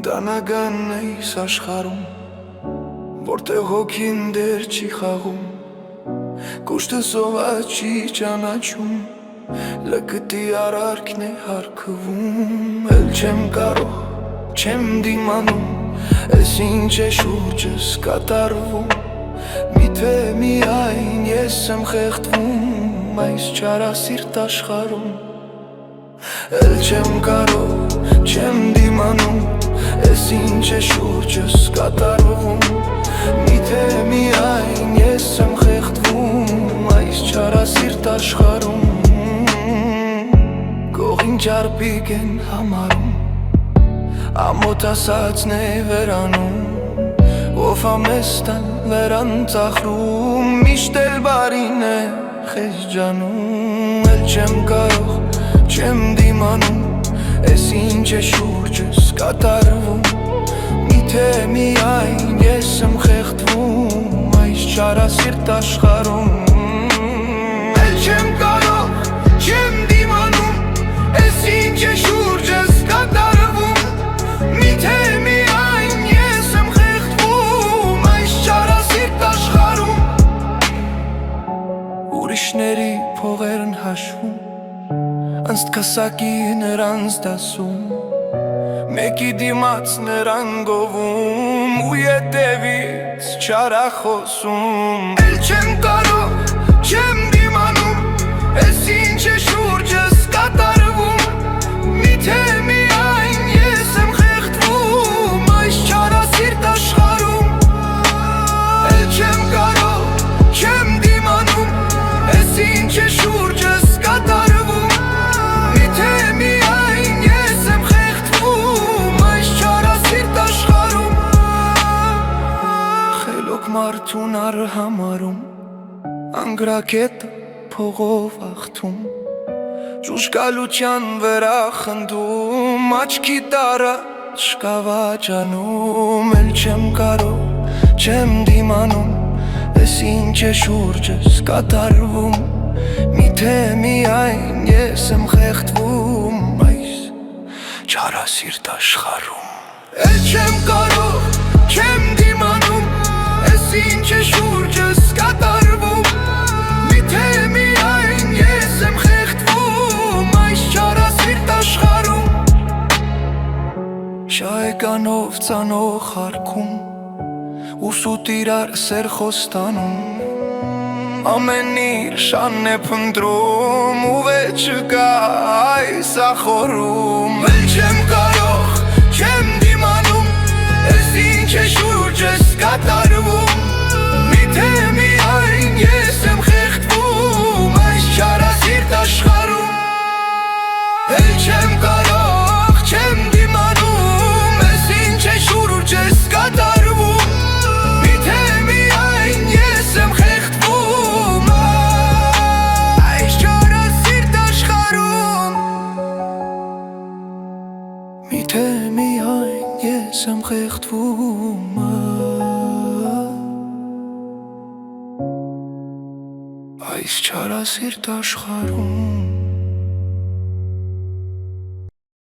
Դանագանն էիս աշխարում, որտեղ հոգին դեր չի խաղում, կուշտը սովա չի ճանաչում, լկտի արարքն է հարկվում, էլ չեմ կարող, չեմ դիմանում, ես ինչ է շուրջս կատարվում, միթե միայն ես եմ խեղդվում, այս չարասիրտ աշխարում, էլ չեմ կարող, չեմ դիմանում, ես ինչ է շուրջս կատարվում, միթե միայն ես եմ խեղդվում, այս չարասիրտ աշխարում, կողին ճարպիկ են համարում, ամոթ ասածն է վերանում, ով ամեստան վերան ծախրում, միշտ էլ բարին է խեժջանում, էլ չեմ կարող, չեմ դիմանում, ես ինչ է շուրջս կատարվում, միթե միայն ես եմ խեղդվում, այս չարասիրտ աշխարում, էլ չեմ կարող, չեմ դիմանում, ես ինչ է շուրջս կատարվում, միթե միայն ես եմ խեղդվում, այս չարասիրտ աշխարում, ուրիշների փողերն հաշվում, անցտ կասակի նրանց դասում, մեկի դիմաց նրան գովում, ու ետևից չարախոսում, էլ չեմ կարող, չեմ դիմանում, ես ինչ է շուրջս կատարվում, միթե միայն ես եմ խեղդվում, այս չարասիրտ աշխարում, էլ չեմ կարող, չեմ դիմանում, ես ինչ է շուրջս կատարվում, մարդուն արհամարում, անգրակետը փողով աղթում, ճուշկալության վրա խնդում, աչքի տարած կավաճանում, էլ չեմ կարող, չեմ դիմանում, ես ինչ է շուրջս կատարվում, միթե միայն ես եմ խեղդվում, այս չարասիրտ աշխարում, էլ չեմ կարող, չեմ դիմանում, ինչ է շուրջս կատարվում, միթե միայն ես եմ խեղդվում, այս չարասիրտ աշխարում, շայկանով ծանող հարկում, ուսուտ իրար սեր խոստանում, ամեն իր շանն է փնտրում, ու վեճը կա այս ախորում, էլ չեմ կարող, չեմ դիմանում, ես ինչ է շուրջս կատարվում, միթե միայն ես եմ խեղդվում, այս չարասիրտ աշխարում, էլ չեմ կարող, չեմ դիմանում, ես ինչ է շուրջս կատարվում, միթե միայն ես եմ խեղդվում, այս չարասիրտ աշխարում, միթե միայն ես եմ խեղդվում, այս չարասիրտ աշխարում